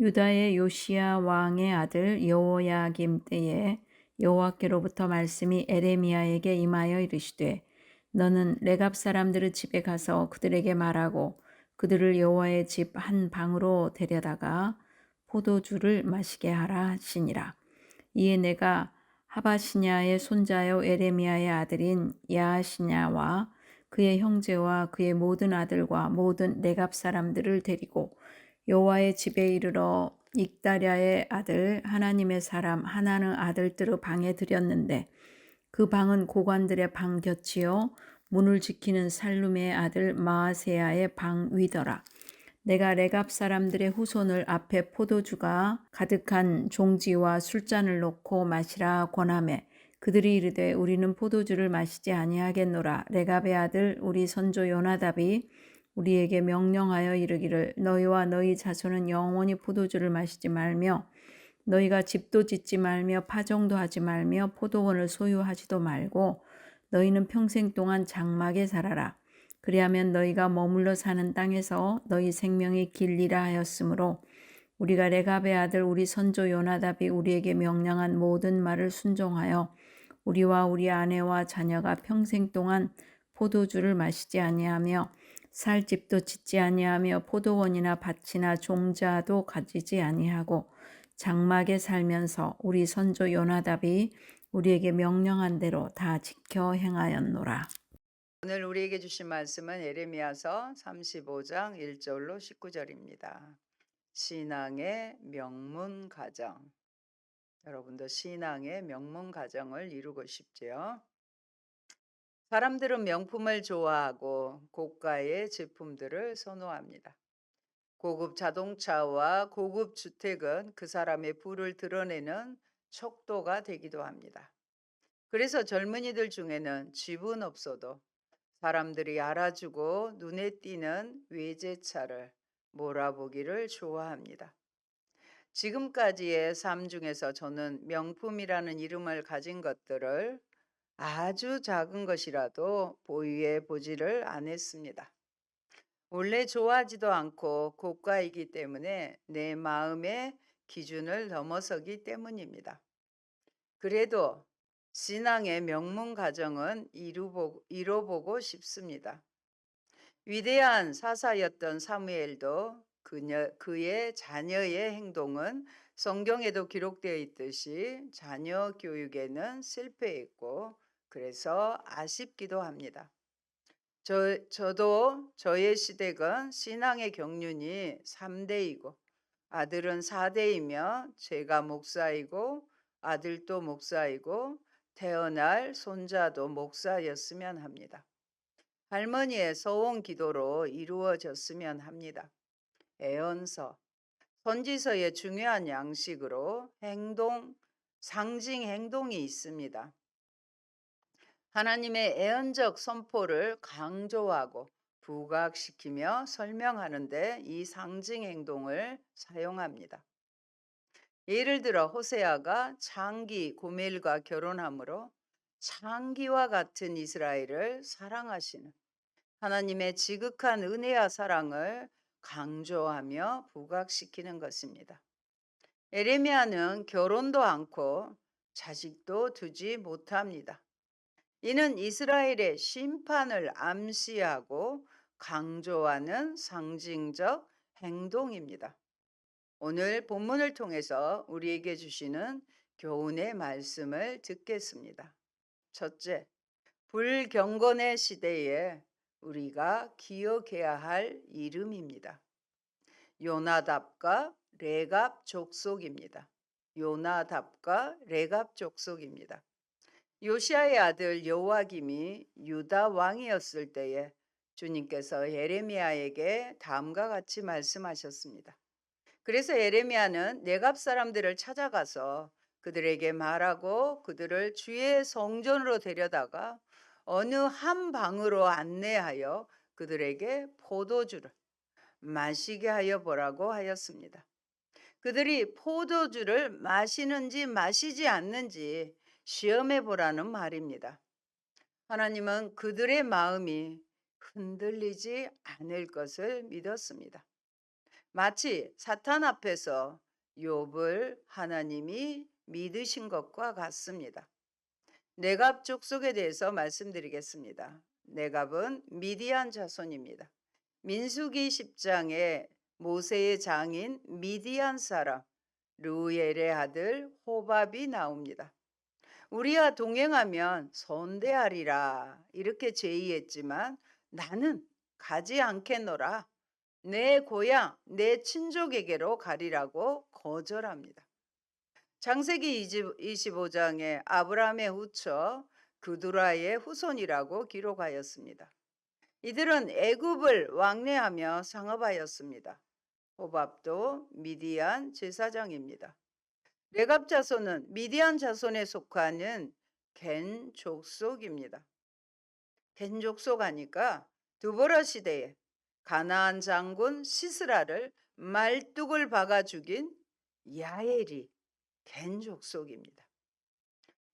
유다의 요시야 왕의 아들 여호야김 때에 여호와께로부터 말씀이 에레미야에게 임하여 이르시되 너는 레갑 사람들의 집에 가서 그들에게 말하고 그들을 여호와의 집 한 방으로 데려다가 포도주를 마시게 하라 하시니라. 이에 내가 하바시냐의 손자요 에레미야의 아들인 야시냐와 그의 형제와 그의 모든 아들과 모든 레갑 사람들을 데리고 여호와의 집에 이르러 익다랴의 아들 하나님의 사람 하나는 아들들의 방에 들였는데 그 방은 고관들의 방 곁이요 문을 지키는 살룸의 아들 마아세야의 방 위더라. 내가 레갑 사람들의 후손을 앞에 포도주가 가득한 종지와 술잔을 놓고 마시라 권하매 그들이 이르되 우리는 포도주를 마시지 아니하겠노라. 레갑의 아들 우리 선조 요나답이 우리에게 명령하여 이르기를 너희와 너희 자손은 영원히 포도주를 마시지 말며 너희가 집도 짓지 말며 파종도 하지 말며 포도원을 소유하지도 말고 너희는 평생 동안 장막에 살아라. 그리하면 너희가 머물러 사는 땅에서 너희 생명이 길리라 하였으므로 우리가 레갑의 아들 우리 선조 요나답이 우리에게 명령한 모든 말을 순종하여 우리와 우리 아내와 자녀가 평생 동안 포도주를 마시지 아니하며 살 집도 짓지 아니하며 포도원이나 밭이나 종자도 가지지 아니하고 장막에 살면서 우리 선조 요나답이 우리에게 명령한 대로 다 지켜 행하였노라. 오늘 우리에게 주신 말씀은 예레미야서 35장 1절로 19절입니다. 신앙의 명문 가정. 여러분도 신앙의 명문 가정을 이루고 싶지요? 사람들은 명품을 좋아하고 고가의 제품들을 선호합니다. 고급 자동차와 고급 주택은 그 사람의 부를 드러내는 척도가 되기도 합니다. 그래서 젊은이들 중에는 집은 없어도 사람들이 알아주고 눈에 띄는 외제차를 몰아보기를 좋아합니다. 지금까지의 삶 중에서 저는 명품이라는 이름을 가진 것들을 아주 작은 것이라도 보유해 보지를 않았습니다. 원래 좋아하지도 않고 고가이기 때문에 내 마음의 기준을 넘어서기 때문입니다. 그래도 신앙의 명문 가정은 이뤄보고 싶습니다. 위대한 사사였던 사무엘도 그의 자녀의 행동은 성경에도 기록되어 있듯이 자녀 교육에는 실패했고 그래서 아쉽기도 합니다. 저도 저의 시댁은 신앙의 경륜이 3대이고 아들은 4대이며 제가 목사이고 아들도 목사이고 태어날 손자도 목사였으면 합니다. 할머니의 서원 기도로 이루어졌으면 합니다. 애언서, 선지서의 중요한 양식으로 상징 행동이 있습니다. 하나님의 애언적 선포를 강조하고 부각시키며 설명하는데 이 상징 행동을 사용합니다. 예를 들어 호세아가 창기 고멜과 결혼하므로 창기와 같은 이스라엘을 사랑하시는 하나님의 지극한 은혜와 사랑을 강조하며 부각시키는 것입니다. 에레미야는 결혼도 않고 자식도 두지 못합니다. 이는 이스라엘의 심판을 암시하고 강조하는 상징적 행동입니다. 오늘 본문을 통해서 우리에게 주시는 교훈의 말씀을 듣겠습니다. 첫째, 불경건의 시대에 우리가 기억해야 할 이름입니다. 요나답과 레갑 족속입니다. 요나답과 레갑 족속입니다. 요시아의 아들 여호와김이 유다 왕이었을 때에 주님께서 예레미야에게 다음과 같이 말씀하셨습니다. 그래서 예레미야는 네갑 사람들을 찾아가서 그들에게 말하고 그들을 주의 성전으로 데려다가 어느 한 방으로 안내하여 그들에게 포도주를 마시게 하여 보라고 하였습니다. 그들이 포도주를 마시는지 마시지 않는지 시험해 보라는 말입니다. 하나님은 그들의 마음이 흔들리지 않을 것을 믿었습니다. 마치 사탄 앞에서 욥을 하나님이 믿으신 것과 같습니다. 네갑 족속에 대해서 말씀드리겠습니다. 네갑은 미디안 자손입니다. 민수기 10장에 모세의 장인 미디안 사람 르우엘의 아들 호밥이 나옵니다. 우리와 동행하면 선대하리라 이렇게 제의했지만 나는 가지 않겠노라. 내 고향, 내 친족에게로 가리라고 거절합니다. 창세기 25장에 아브라함의 후처 그두라의 후손이라고 기록하였습니다. 이들은 애굽을 왕래하며 상업하였습니다. 호밥도 미디안 제사장입니다. 레갑 자손은 미디안 자손에 속하는 겐 족속입니다. 겐 족속 하니까 두보라 시대에 가나안 장군 시스라를 말뚝을 박아 죽인 야엘이 겐 족속입니다.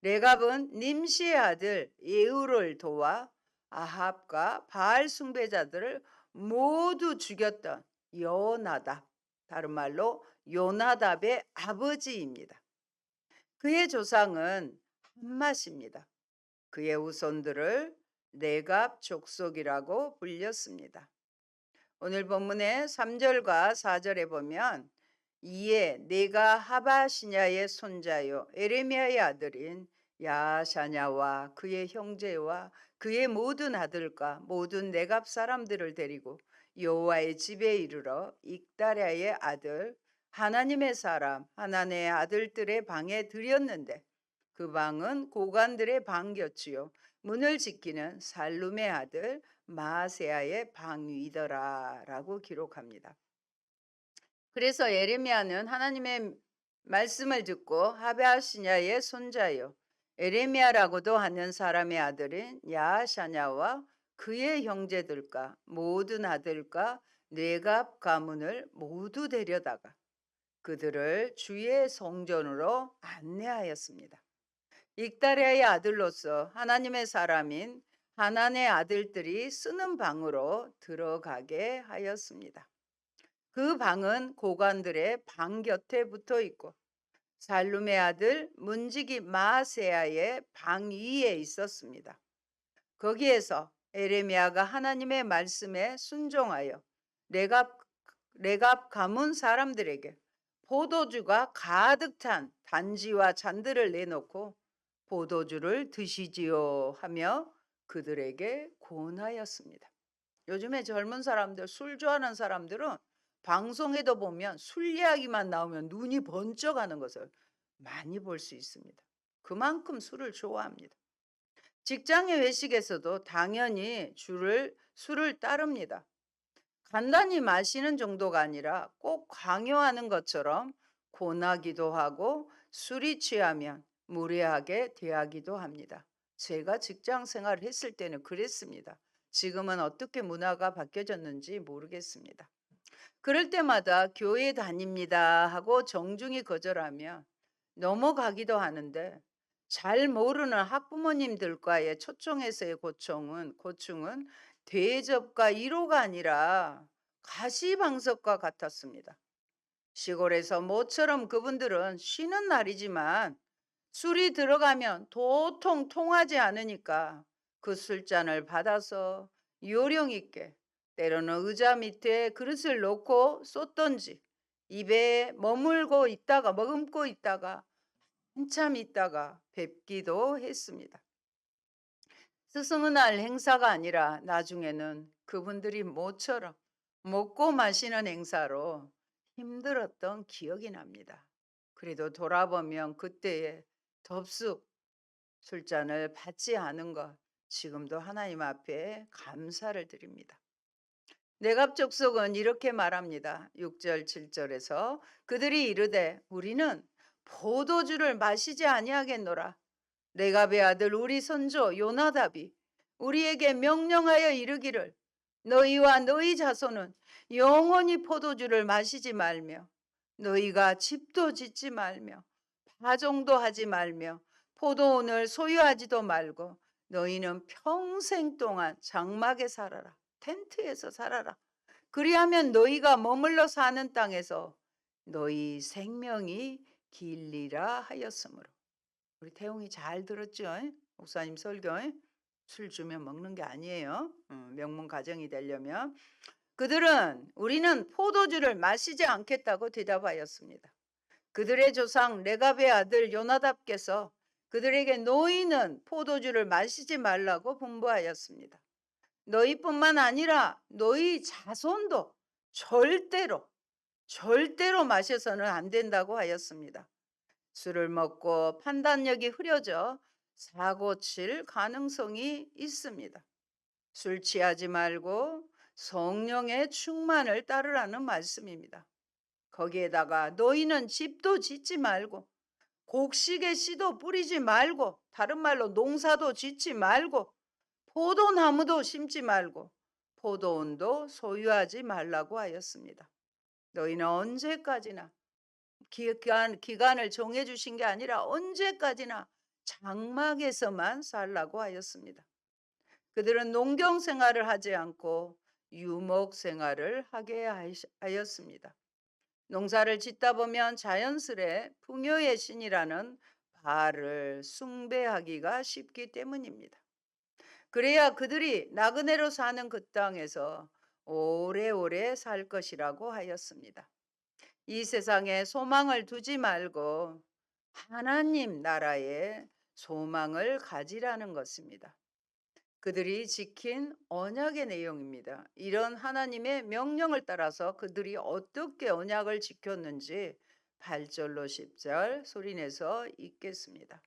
레갑은 nim시의 아들 예후를 도와 아합과 바알 숭배자들을 모두 죽였던 여호나답, 다른 말로 요나답의 아버지입니다. 그의 조상은 함맛입니다. 그의 후손들을 네갑 족속이라고 불렸습니다. 오늘 본문의 3절과 4절에 보면 이에 내가 하바시냐의 손자요 에레미야의 아들인 야샤냐와 그의 형제와 그의 모든 아들과 모든 네갑 사람들을 데리고 여호와의 집에 이르러 익다랴의 아들 하나님의 사람 하나님의 아들들의 방에 들였는데 그 방은 고관들의 방이었지요. 문을 지키는 살룸의 아들 마세야의 방위더라라고 기록합니다. 그래서 예레미야는 하나님의 말씀을 듣고 하베아시냐의 손자요 에레미야라고도 하는 사람의 아들인 야샤냐와 그의 형제들과 모든 아들과 네갑 가문을 모두 데려다가 그들을 주의 성전으로 안내하였습니다. 익다랴의 아들로서 하나님의 사람인 하난의 아들들이 쓰는 방으로 들어가게 하였습니다. 그 방은 고관들의 방 곁에 붙어 있고 살룸의 아들 문지기 마세야의 방 위에 있었습니다. 거기에서 에레미야가 하나님의 말씀에 순종하여 레갑 가문 사람들에게 포도주가 가득 찬 단지와 잔들을 내놓고 포도주를 드시지요 하며 그들에게 권하였습니다. 요즘에 젊은 사람들, 술 좋아하는 사람들은 방송에도 보면 술 이야기만 나오면 눈이 번쩍하는 것을 많이 볼 수 있습니다. 그만큼 술을 좋아합니다. 직장의 회식에서도 당연히 술을 따릅니다. 간단히 마시는 정도가 아니라 꼭 강요하는 것처럼 권하기도 하고 술이 취하면 무례하게 대하기도 합니다. 제가 직장 생활을 했을 때는 그랬습니다. 지금은 어떻게 문화가 바뀌어졌는지 모르겠습니다. 그럴 때마다 교회 다닙니다 하고 정중히 거절하면 넘어가기도 하는데 잘 모르는 학부모님들과의 초청에서의 고충은 대접과 위로가 아니라 가시방석과 같았습니다. 시골에서 모처럼 그분들은 쉬는 날이지만 술이 들어가면 도통 통하지 않으니까 그 술잔을 받아서 요령 있게 때로는 의자 밑에 그릇을 놓고 쏟던지 입에 머금고 있다가 한참 있다가 뵙기도 했습니다. 스승의 날 행사가 아니라 나중에는 그분들이 모처럼 먹고 마시는 행사로 힘들었던 기억이 납니다. 그래도 돌아보면 그때의 덥석 술잔을 받지 않은 것 지금도 하나님 앞에 감사를 드립니다. 네갑 족속은 이렇게 말합니다. 6절 7절에서 그들이 이르되 우리는 포도주를 마시지 아니하겠노라. 레갑의 아들 우리 선조 요나답이 우리에게 명령하여 이르기를 너희와 너희 자손은 영원히 포도주를 마시지 말며 너희가 집도 짓지 말며 파종도 하지 말며 포도원을 소유하지도 말고 너희는 평생 동안 장막에 살아라. 텐트에서 살아라. 그리하면 너희가 머물러 사는 땅에서 너희 생명이 길리라 하였으므로. 우리 태웅이 잘 들었죠? 목사님 설교. 술 주면 먹는 게 아니에요. 명문 가정이 되려면. 그들은 우리는 포도주를 마시지 않겠다고 대답하였습니다. 그들의 조상 레갑의 아들 요나답께서 그들에게 너희는 포도주를 마시지 말라고 분부하였습니다. 너희뿐만 아니라 너희 자손도 절대로 마셔서는 안 된다고 하였습니다. 술을 먹고 판단력이 흐려져 사고 칠 가능성이 있습니다. 술 취하지 말고 성령의 충만을 따르라는 말씀입니다. 거기에다가 너희는 집도 짓지 말고 곡식의 씨도 뿌리지 말고, 다른 말로 농사도 짓지 말고, 포도나무도 심지 말고 포도원도 소유하지 말라고 하였습니다. 너희는 언제까지나 기간을 정해주신 게 아니라 언제까지나 장막에서만 살라고 하였습니다. 그들은 농경 생활을 하지 않고 유목 생활을 하게 하였습니다. 농사를 짓다 보면 자연스레 풍요의 신이라는 바알을 숭배하기가 쉽기 때문입니다. 그래야 그들이 나그네로 사는 그 땅에서 오래오래 살 것이라고 하였습니다. 이 세상에 소망을 두지 말고 하나님 나라에 소망을 가지라는 것입니다. 그들이 지킨 언약의 내용입니다. 이런 하나님의 명령을 따라서 그들이 어떻게 언약을 지켰는지 8절로 10절 소리내서 읽겠습니다.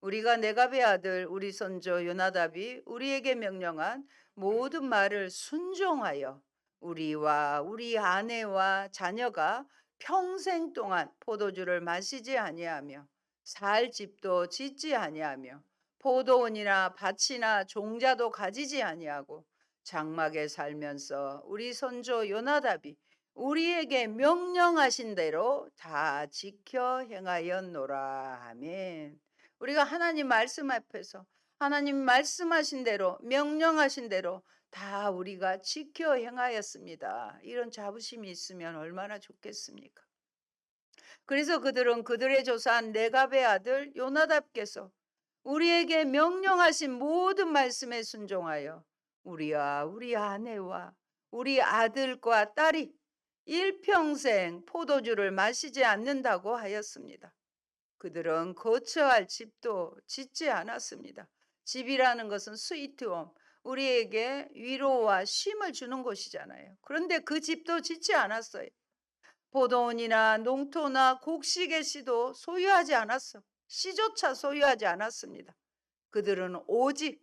우리가 네갑의 아들 우리 선조 요나답이 우리에게 명령한 모든 말을 순종하여 우리와 우리 아내와 자녀가 평생 동안 포도주를 마시지 아니하며 살 집도 짓지 아니하며 포도원이나 밭이나 종자도 가지지 아니하고 장막에 살면서 우리 선조 요나답이 우리에게 명령하신 대로 다 지켜 행하였노라. 아멘. 우리가 하나님 말씀 앞에서 하나님 말씀하신 대로 명령하신 대로 다 우리가 지켜 행하였습니다. 이런 자부심이 있으면 얼마나 좋겠습니까? 그래서 그들은 그들의 조상 레갑의 아들 요나답께서 우리에게 명령하신 모든 말씀에 순종하여 우리와 우리 아내와 우리 아들과 딸이 일평생 포도주를 마시지 않는다고 하였습니다. 그들은 거처할 집도 짓지 않았습니다. 집이라는 것은 스위트홈, 우리에게 위로와 쉼을 주는 곳이잖아요. 그런데 그 집도 짓지 않았어요. 포도원이나 농토나 곡식의 씨도 소유하지 않았어. 씨조차 소유하지 않았습니다. 그들은 오직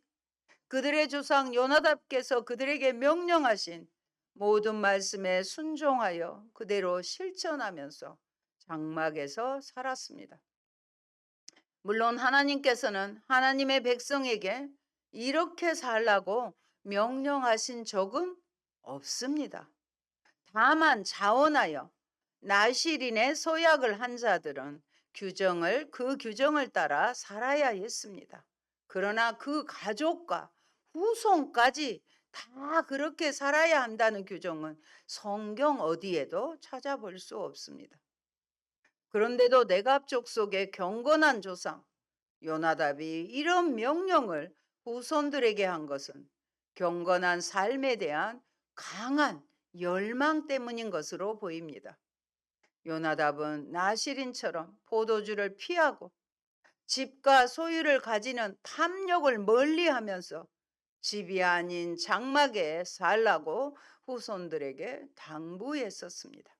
그들의 조상 요나답께서 그들에게 명령하신 모든 말씀에 순종하여 그대로 실천하면서 장막에서 살았습니다. 물론 하나님께서는 하나님의 백성에게 이렇게 살라고 명령하신 적은 없습니다. 다만 자원하여 나실인의 서약을 한 자들은 그 규정을 따라 살아야 했습니다. 그러나 그 가족과 후손까지 다 그렇게 살아야 한다는 규정은 성경 어디에도 찾아볼 수 없습니다. 그런데도 내갑 족속의 경건한 조상 요나답이 이런 명령을 후손들에게 한 것은 경건한 삶에 대한 강한 열망 때문인 것으로 보입니다. 요나답은 나실인처럼 포도주를 피하고 집과 소유를 가지는 탐욕을 멀리하면서 집이 아닌 장막에 살라고 후손들에게 당부했었습니다.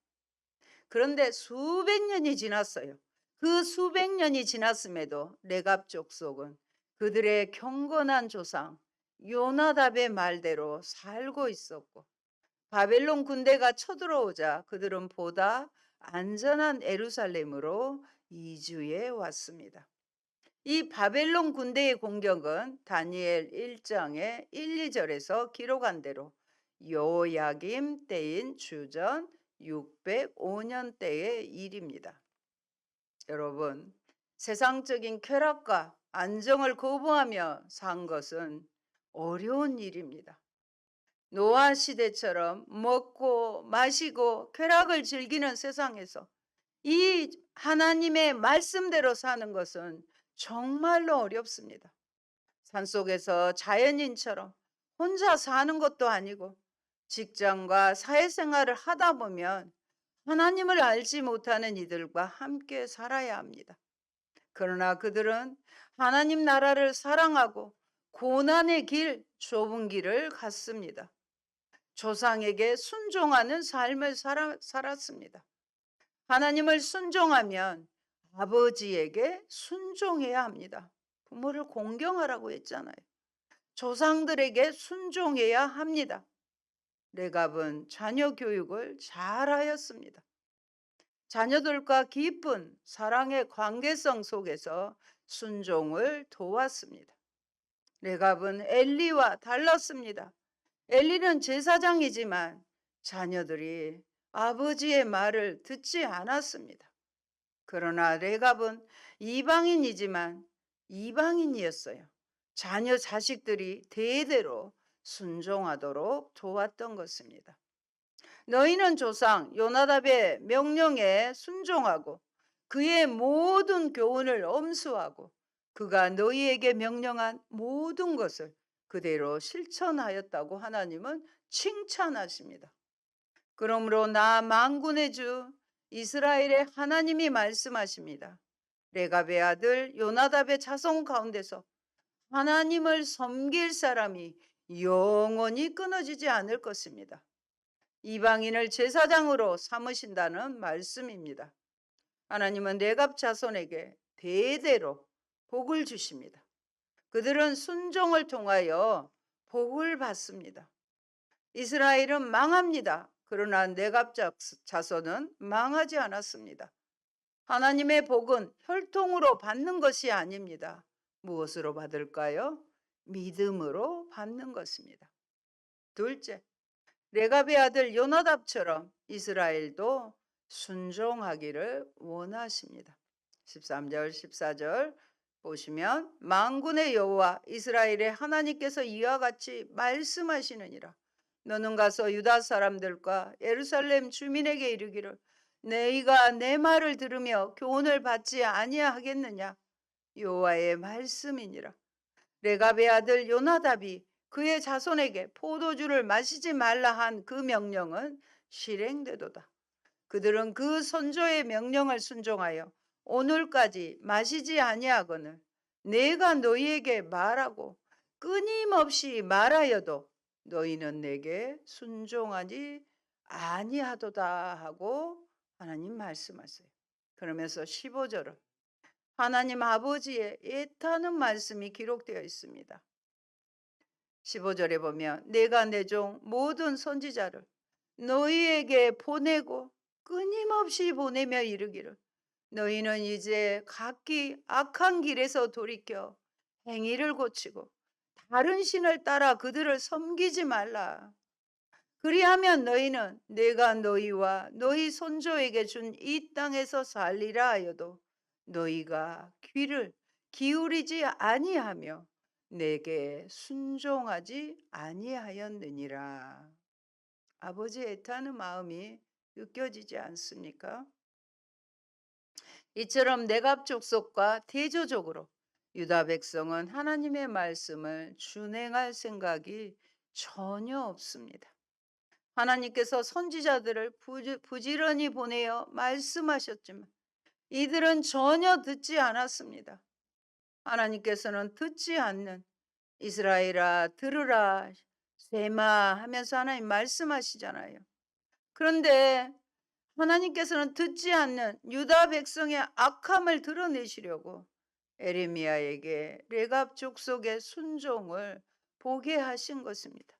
그런데 수백 년이 지났어요. 그 수백 년이 지났음에도 레갑 족속은 그들의 경건한 조상 요나답의 말대로 살고 있었고, 바벨론 군대가 쳐들어오자 그들은 보다 안전한 에루살렘으로 이주해 왔습니다. 이 바벨론 군대의 공격은 다니엘 1장의 1, 2절에서 기록한 대로 여호야김 때인 주전 605년 때의 일입니다. 여러분, 세상적인 쾌락과 안정을 거부하며 산 것은 어려운 일입니다. 노아 시대처럼 먹고 마시고 쾌락을 즐기는 세상에서 이 하나님의 말씀대로 사는 것은 정말로 어렵습니다. 산속에서 자연인처럼 혼자 사는 것도 아니고 직장과 사회생활을 하다 보면 하나님을 알지 못하는 이들과 함께 살아야 합니다. 그러나 그들은 하나님 나라를 사랑하고 고난의 길, 좁은 길을 갔습니다. 조상에게 순종하는 삶을 살았습니다. 하나님을 순종하면 아버지에게 순종해야 합니다. 부모를 공경하라고 했잖아요. 조상들에게 순종해야 합니다. 레갑은 자녀 교육을 잘하였습니다. 자녀들과 깊은 사랑의 관계성 속에서 순종을 도왔습니다. 레갑은 엘리와 달랐습니다. 엘리는 제사장이지만 자녀들이 아버지의 말을 듣지 않았습니다. 그러나 레갑은 이방인이지만 이방인이었어요. 자녀 자식들이 대대로 순종하도록 도왔던 것입니다. 너희는 조상 요나답의 명령에 순종하고 그의 모든 교훈을 엄수하고 그가 너희에게 명령한 모든 것을 그대로 실천하였다고 하나님은 칭찬하십니다. 그러므로 나 만군의 주 이스라엘의 하나님이 말씀하십니다. 레갑의 아들 요나답의 자손 가운데서 하나님을 섬길 사람이 영원히 끊어지지 않을 것입니다. 이방인을 제사장으로 삼으신다는 말씀입니다. 하나님은 레갑 자손에게 대대로 복을 주십니다. 그들은 순종을 통하여 복을 받습니다. 이스라엘은 망합니다. 그러나 레갑 자손은 망하지 않았습니다. 하나님의 복은 혈통으로 받는 것이 아닙니다. 무엇으로 받을까요? 믿음으로 받는 것입니다. 둘째, 레갑의 아들 요나답처럼 이스라엘도 순종하기를 원하십니다. 13절 14절 보시면 만군의 여호와 이스라엘의 하나님께서 이와 같이 말씀하시느니라. 너는 가서 유다 사람들과 예루살렘 주민에게 이르기를 너희가 내 말을 들으며 교훈을 받지 아니하겠느냐. 여호와의 말씀이니라. 레갑의 아들 요나답이 그의 자손에게 포도주를 마시지 말라 한 그 명령은 실행되도다. 그들은 그 선조의 명령을 순종하여 오늘까지 마시지 아니하거늘 내가 너희에게 말하고 끊임없이 말하여도 너희는 내게 순종하지 아니하도다 하고 하나님 말씀하세요. 그러면서 15절은 하나님 아버지의 애타는 말씀이 기록되어 있습니다. 15절에 보면 내가 내 종 모든 선지자를 너희에게 보내고 끊임없이 보내며 이르기를 너희는 이제 각기 악한 길에서 돌이켜 행위를 고치고 다른 신을 따라 그들을 섬기지 말라. 그리하면 너희는 내가 너희와 너희 손조에게 준 이 땅에서 살리라 하여도 너희가 귀를 기울이지 아니하며 내게 순종하지 아니하였느니라. 아버지의 애타는 마음이 느껴지지 않습니까? 이처럼 내갑 족속과 대조적으로 유다 백성은 하나님의 말씀을 준행할 생각이 전혀 없습니다. 하나님께서 선지자들을 부지런히 보내어 말씀하셨지만 이들은 전혀 듣지 않았습니다. 하나님께서는 듣지 않는 이스라엘아 들으라 셈아 하면서 하나님 말씀하시잖아요. 그런데 하나님께서는 듣지 않는 유다 백성의 악함을 드러내시려고 에레미야에게 레갑 족속의 순종을 보게 하신 것입니다.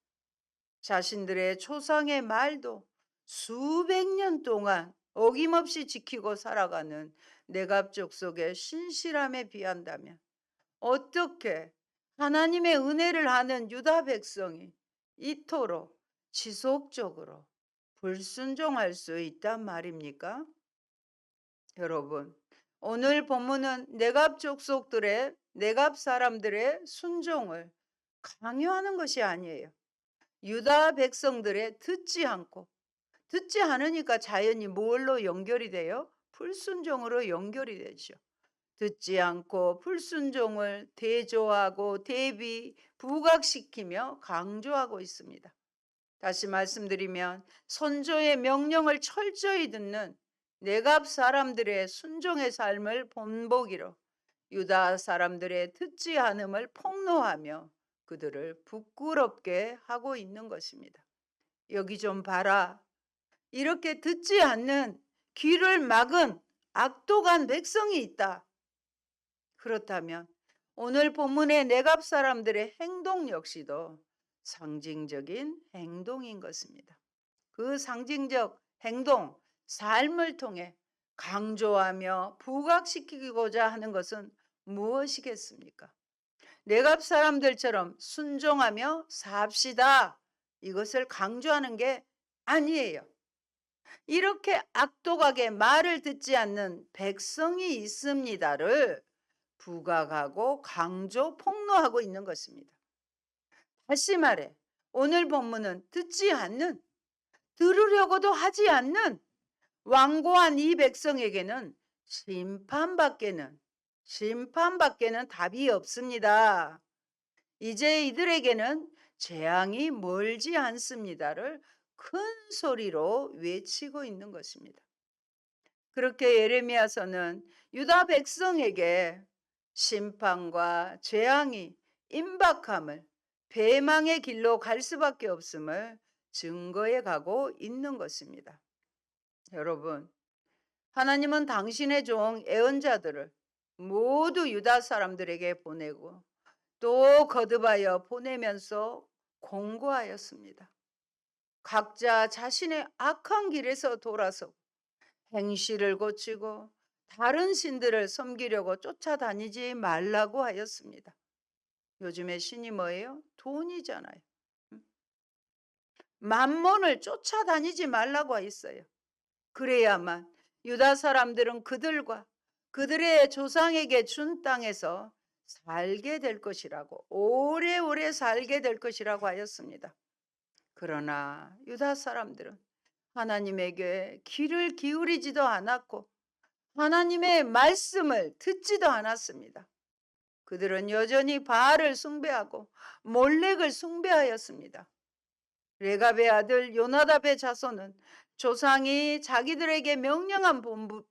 자신들의 조상의 말도 수백 년 동안 어김없이 지키고 살아가는 레갑 족속의 신실함에 비한다면 어떻게 하나님의 은혜를 아는 유다 백성이 이토록 지속적으로 불순종할 수 있단 말입니까? 여러분, 오늘 본문은 내갑 족속들의 내갑 사람들의 순종을 강요하는 것이 아니에요. 유다 백성들의 듣지 않으니까 자연히 뭘로 연결이 돼요? 불순종으로 연결이 되죠. 듣지 않고 불순종을 대조하고 부각시키며 강조하고 있습니다. 다시 말씀드리면 선조의 명령을 철저히 듣는 내갑 사람들의 순종의 삶을 본보기로 유다 사람들의 듣지 않음을 폭로하며 그들을 부끄럽게 하고 있는 것입니다. 여기 좀 봐라. 이렇게 듣지 않는 귀를 막은 악독한 백성이 있다. 그렇다면 오늘 본문의 내갑 사람들의 행동 역시도 상징적인 행동인 것입니다. 그 상징적 행동, 삶을 통해 강조하며 부각시키고자 하는 것은 무엇이겠습니까? 내갑 사람들처럼 순종하며 삽시다. 이것을 강조하는 게 아니에요. 이렇게 악독하게 말을 듣지 않는 백성이 있습니다를 부각하고 강조, 폭로하고 있는 것입니다. 다시 말해, 오늘 본문은 듣지 않는, 들으려고도 하지 않는 완고한 이 백성에게는 심판밖에는 답이 없습니다. 이제 이들에게는 재앙이 멀지 않습니다를 큰 소리로 외치고 있는 것입니다. 그렇게 예레미야서는 유다 백성에게 심판과 재앙이 임박함을, 배망의 길로 갈 수밖에 없음을 증거해 가고 있는 것입니다. 여러분, 하나님은 당신의 종 애언자들을 모두 유다 사람들에게 보내고 또 거듭하여 보내면서 공고하였습니다. 각자 자신의 악한 길에서 돌아서 행실을 고치고 다른 신들을 섬기려고 쫓아다니지 말라고 하였습니다. 요즘에 신이 뭐예요? 돈이잖아요. 만몬을 쫓아다니지 말라고 했어요. 그래야만 유다 사람들은 그들의 조상에게 준 땅에서 살게 될 것이라고, 오래오래 살게 될 것이라고 하였습니다. 그러나 유다 사람들은 하나님에게 귀를 기울이지도 않았고 하나님의 말씀을 듣지도 않았습니다. 그들은 여전히 바알을 숭배하고 몰렉을 숭배하였습니다. 레갑의 아들 요나답의 자손은 조상이 자기들에게 명령한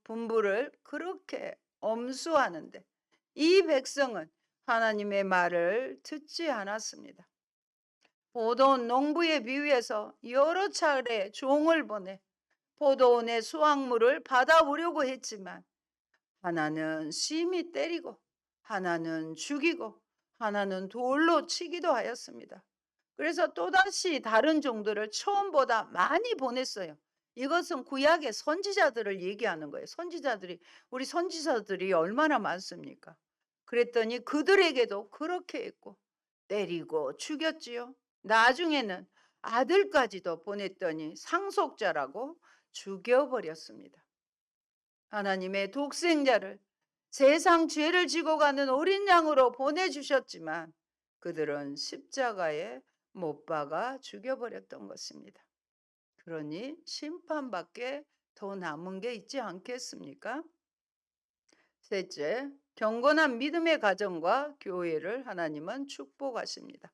분부를 그렇게 엄수하는데 이 백성은 하나님의 말을 듣지 않았습니다. 포도원 농부에 비유해서 여러 차례 종을 보내 포도원의 수확물을 받아오려고 했지만 하나는 심히 때리고 하나는 죽이고 하나는 돌로 치기도 하였습니다. 그래서 또다시 다른 종들을 처음보다 많이 보냈어요. 이것은 구약의 선지자들을 얘기하는 거예요. 우리 선지자들이 얼마나 많습니까? 그랬더니 그들에게도 그렇게 했고 때리고 죽였지요. 나중에는 아들까지도 보냈더니 상속자라고 죽여버렸습니다. 하나님의 독생자를 세상 죄를 지고 가는 어린 양으로 보내주셨지만 그들은 십자가에 못 박아 죽여버렸던 것입니다. 그러니 심판밖에 더 남은 게 있지 않겠습니까? 셋째, 경건한 믿음의 가정과 교회를 하나님은 축복하십니다.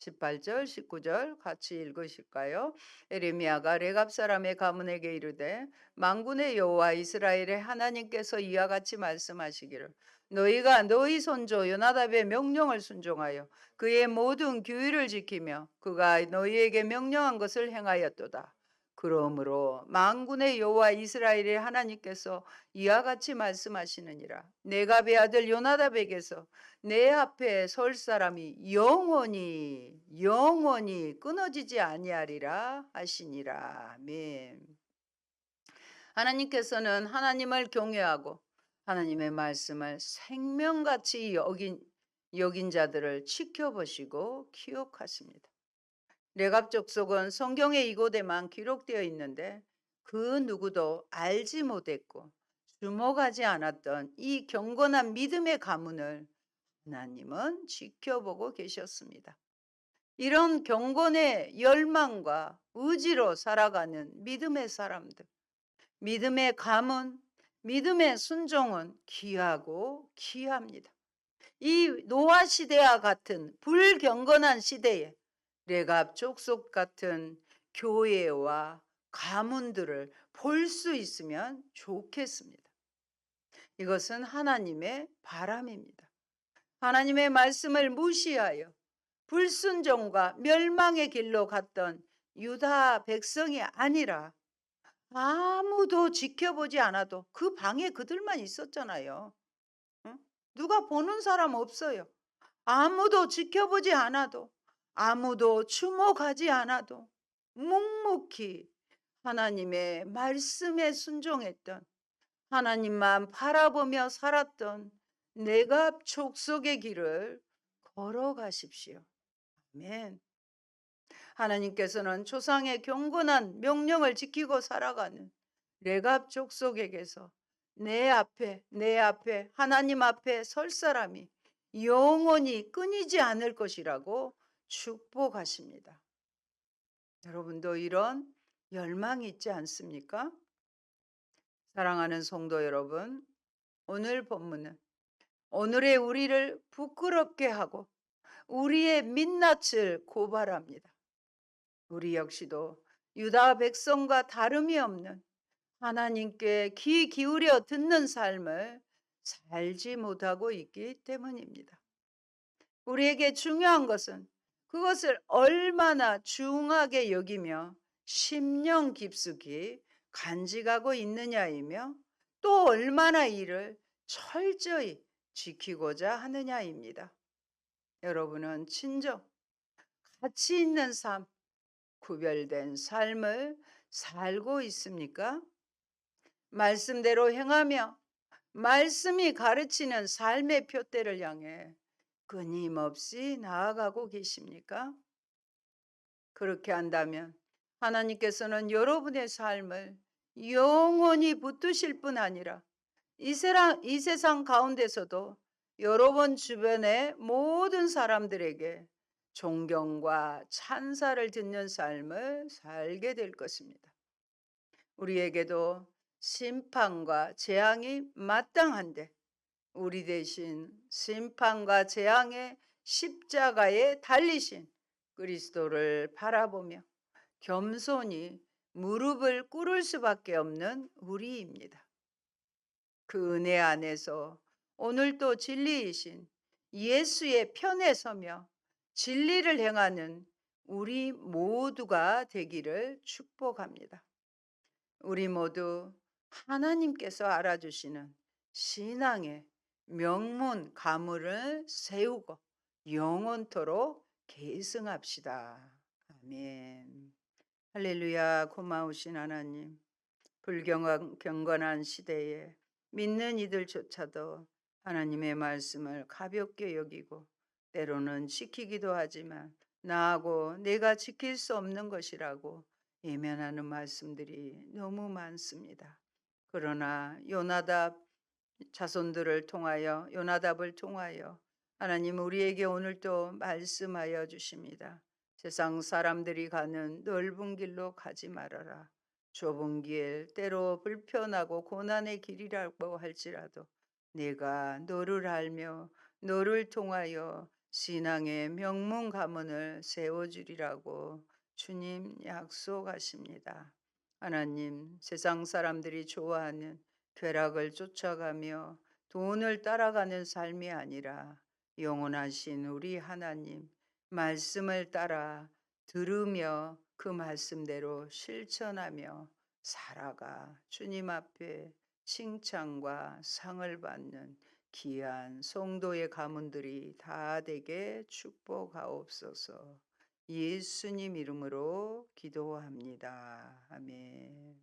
18절, 19절 같이 읽으실까요? 에레미야가 레갑 사람의 가문에게 이르되 만군의 여호와 이스라엘의 하나님께서 이와 같이 말씀하시기를 너희가 너희 손조 요나답의 명령을 순종하여 그의 모든 규율을 지키며 그가 너희에게 명령한 것을 행하였도다. 그러므로 만군의 여호와 이스라엘의 하나님께서 이와 같이 말씀하시느니라. 네갑의 아들 요나답에게서 내 앞에 설 사람이 영원히 끊어지지 아니하리라 하시니라. 아멘. 하나님께서는 하나님을 경외하고 하나님의 말씀을 생명같이 여긴 자들을 지켜보시고 기억하십니다. 레갑 족속은 성경의 이곳에만 기록되어 있는데 그 누구도 알지 못했고 주목하지 않았던 이 경건한 믿음의 가문을 하나님은 지켜보고 계셨습니다. 이런 경건의 열망과 의지로 살아가는 믿음의 사람들, 믿음의 가문, 믿음의 순종은 귀하고 귀합니다. 이 노아 시대와 같은 불경건한 시대에 레갑 족속 같은 교회와 가문들을 볼 수 있으면 좋겠습니다. 이것은 하나님의 바람입니다. 하나님의 말씀을 무시하여 불순종과 멸망의 길로 갔던 유다 백성이 아니라 아무도 지켜보지 않아도 그 방에 그들만 있었잖아요. 응? 누가 보는 사람 없어요. 아무도 지켜보지 않아도, 아무도 주목하지 않아도 묵묵히 하나님의 말씀에 순종했던, 하나님만 바라보며 살았던 내갑 족속의 길을 걸어가십시오. 아멘. 하나님께서는 조상의 경건한 명령을 지키고 살아가는 레갑 족속에게서 내 앞에 하나님 앞에 설 사람이 영원히 끊이지 않을 것이라고 축복하십니다. 여러분도 이런 열망이 있지 않습니까? 사랑하는 성도 여러분, 오늘 본문은 오늘의 우리를 부끄럽게 하고 우리의 민낯을 고발합니다. 우리 역시도 유다 백성과 다름이 없는 하나님께 귀 기울여 듣는 삶을 살지 못하고 있기 때문입니다. 우리에게 중요한 것은 그것을 얼마나 중하게 여기며 심령 깊숙이 간직하고 있느냐이며 또 얼마나 이를 철저히 지키고자 하느냐입니다. 여러분은 진정 가치 있는 삶, 구별된 삶을 살고 있습니까? 말씀대로 행하며 말씀이 가르치는 삶의 표대를 향해 끊임없이 나아가고 계십니까? 그렇게 한다면 하나님께서는 여러분의 삶을 영원히 붙드실 뿐 아니라 이 세상 가운데서도 여러분 주변의 모든 사람들에게 존경과 찬사를 듣는 삶을 살게 될 것입니다. 우리에게도 심판과 재앙이 마땅한데 우리 대신 심판과 재앙의 십자가에 달리신 그리스도를 바라보며 겸손히 무릎을 꿇을 수밖에 없는 우리입니다. 그 은혜 안에서 오늘도 진리이신 예수의 편에 서며 진리를 행하는 우리 모두가 되기를 축복합니다. 우리 모두 하나님께서 알아주시는 신앙의 명문 가문을 세우고 영원토록 계승합시다. 아멘. 할렐루야. 고마우신 하나님, 불경건한 시대에 믿는 이들조차도 하나님의 말씀을 가볍게 여기고 때로는 지키기도 하지만 나하고 내가 지킬 수 없는 것이라고 예면하는 말씀들이 너무 많습니다. 그러나 요나답을 통하여 하나님 우리에게 오늘도 말씀하여 주십니다. 세상 사람들이 가는 넓은 길로 가지 말아라. 좁은 길, 때로 불편하고 고난의 길이라고 할지라도 내가 너를 알며 너를 통하여 신앙의 명문 가문을 세워주리라고 주님 약속하십니다. 하나님, 세상 사람들이 좋아하는 쾌락을 쫓아가며 돈을 따라가는 삶이 아니라 영원하신 우리 하나님 말씀을 따라 들으며 그 말씀대로 실천하며 살아가 주님 앞에 칭찬과 상을 받는 귀한 성도의 가문들이 다 되게 축복하옵소서. 예수님 이름으로 기도합니다. 아멘.